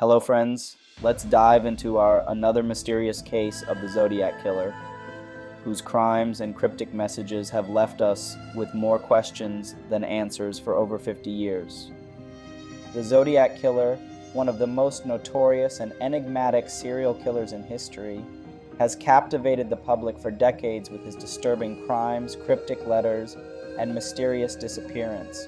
Hello friends, let's dive into another mysterious case of the Zodiac Killer, whose crimes and cryptic messages have left us with more questions than answers for over 50 years. The Zodiac Killer, one of the most notorious and enigmatic serial killers in history, has captivated the public for decades with his disturbing crimes, cryptic letters, and mysterious disappearance.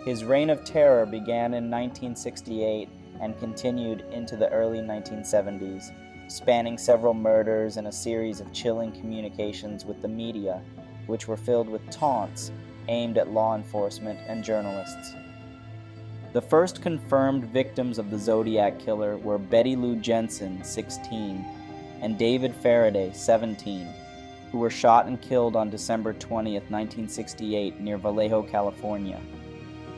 His reign of terror began in 1968 and continued into the early 1970s, spanning several murders and a series of chilling communications with the media, which were filled with taunts aimed at law enforcement and journalists. The first confirmed victims of the Zodiac Killer were Betty Lou Jensen, 16, and David Faraday, 17, who were shot and killed on December 20th, 1968, near Vallejo, California.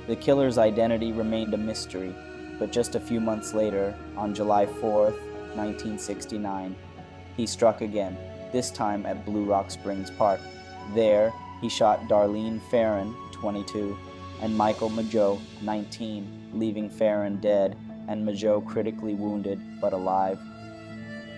The killer's identity remained a mystery, but just a few months later, on July 4th, 1969, he struck again, this time at Blue Rock Springs Park. There, he shot Darlene Ferrin, 22, and Michael Mageau, 19, leaving Ferrin dead and Mageau critically wounded but alive.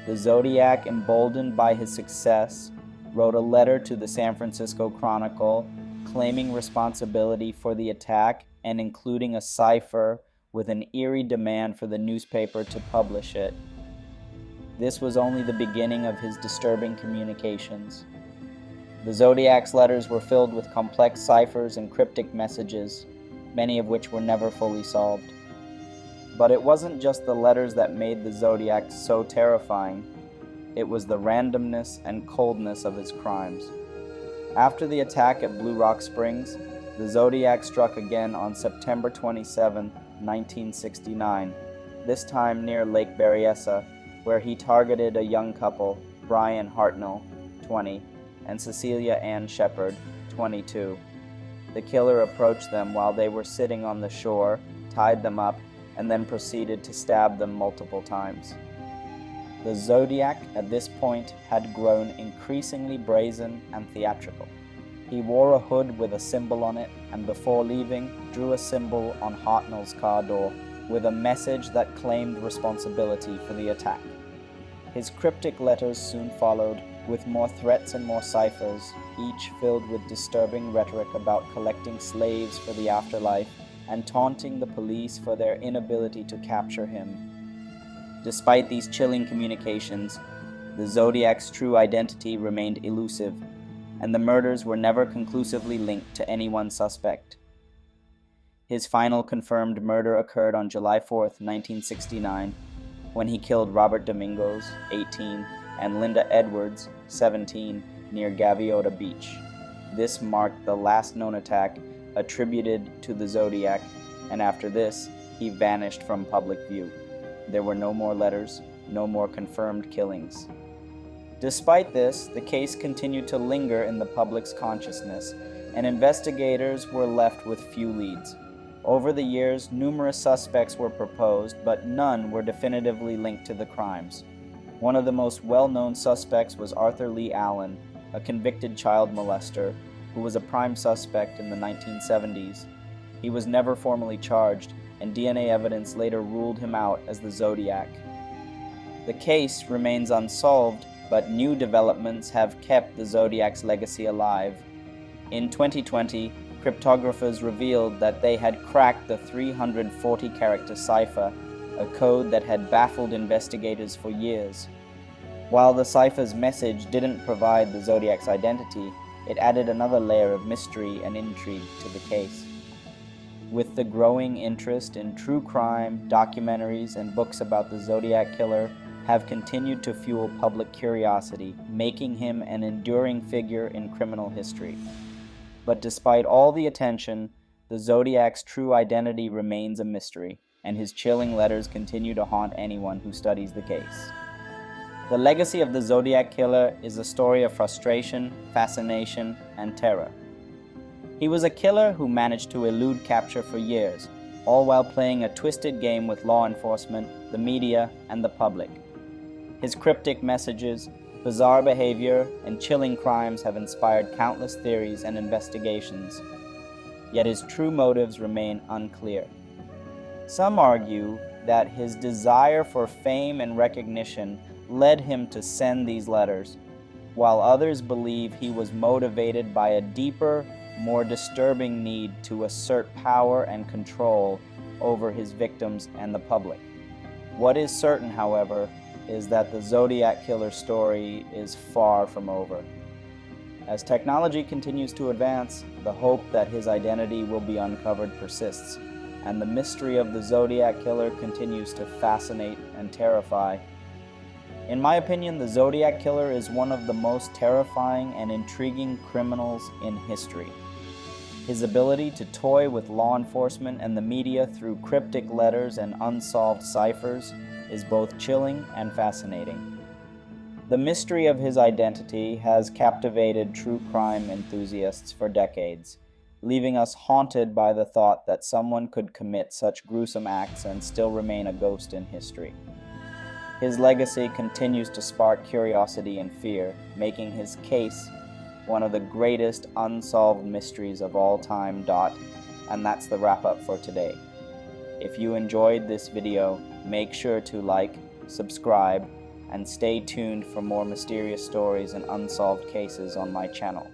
The Zodiac, emboldened by his success, wrote a letter to the San Francisco Chronicle claiming responsibility for the attack and including a cipher with an eerie demand for the newspaper to publish it. This was only the beginning of his disturbing communications. The Zodiac's letters were filled with complex ciphers and cryptic messages, many of which were never fully solved. But it wasn't just the letters that made the Zodiac so terrifying. It was the randomness and coldness of his crimes. After the attack at Blue Rock Springs, the Zodiac struck again on September 27, 1969, this time near Lake Berryessa, where he targeted a young couple, Brian Hartnell, 20, and Cecilia Ann Shepard, 22. The killer approached them while they were sitting on the shore, tied them up, and then proceeded to stab them multiple times. The Zodiac, at this point, had grown increasingly brazen and theatrical. He wore a hood with a symbol on it, and before leaving, drew a symbol on Hartnell's car door with a message that claimed responsibility for the attack. His cryptic letters soon followed, with more threats and more ciphers, each filled with disturbing rhetoric about collecting slaves for the afterlife and taunting the police for their inability to capture him. Despite these chilling communications, the Zodiac's true identity remained elusive, and the murders were never conclusively linked to any one suspect. His final confirmed murder occurred on July 4th, 1969, when he killed Robert Domingos, 18, and Linda Edwards, 17, near Gaviota Beach. This marked the last known attack attributed to the Zodiac, and after this, he vanished from public view. There were no more letters, no more confirmed killings. Despite this, the case continued to linger in the public's consciousness, and investigators were left with few leads. Over the years, numerous suspects were proposed, but none were definitively linked to the crimes. One of the most well-known suspects was Arthur Lee Allen, a convicted child molester, who was a prime suspect in the 1970s. He was never formally charged, and DNA evidence later ruled him out as the Zodiac. The case remains unsolved, but new developments have kept the Zodiac's legacy alive. In 2020, cryptographers revealed that they had cracked the 340-character cipher, a code that had baffled investigators for years. While the cipher's message didn't provide the Zodiac's identity, it added another layer of mystery and intrigue to the case. With the growing interest in true crime, documentaries, and books about the Zodiac Killer have continued to fuel public curiosity, making him an enduring figure in criminal history. But despite all the attention, the Zodiac's true identity remains a mystery, and his chilling letters continue to haunt anyone who studies the case. The legacy of the Zodiac Killer is a story of frustration, fascination, and terror. He was a killer who managed to elude capture for years, all while playing a twisted game with law enforcement, the media, and the public. His cryptic messages, bizarre behavior, and chilling crimes have inspired countless theories and investigations, yet his true motives remain unclear. Some argue that his desire for fame and recognition led him to send these letters, while others believe he was motivated by a deeper, more disturbing need to assert power and control over his victims and the public. What is certain, however, is that the Zodiac Killer story is far from over. As technology continues to advance, the hope that his identity will be uncovered persists, and the mystery of the Zodiac Killer continues to fascinate and terrify. In my opinion, the Zodiac Killer is one of the most terrifying and intriguing criminals in history. His ability to toy with law enforcement and the media through cryptic letters and unsolved ciphers is both chilling and fascinating. The mystery of his identity has captivated true crime enthusiasts for decades, leaving us haunted by the thought that someone could commit such gruesome acts and still remain a ghost in history. His legacy continues to spark curiosity and fear, making his case one of the greatest unsolved mysteries of all time. And that's the wrap-up for today. If you enjoyed this video, make sure to like, subscribe, and stay tuned for more mysterious stories and unsolved cases on my channel.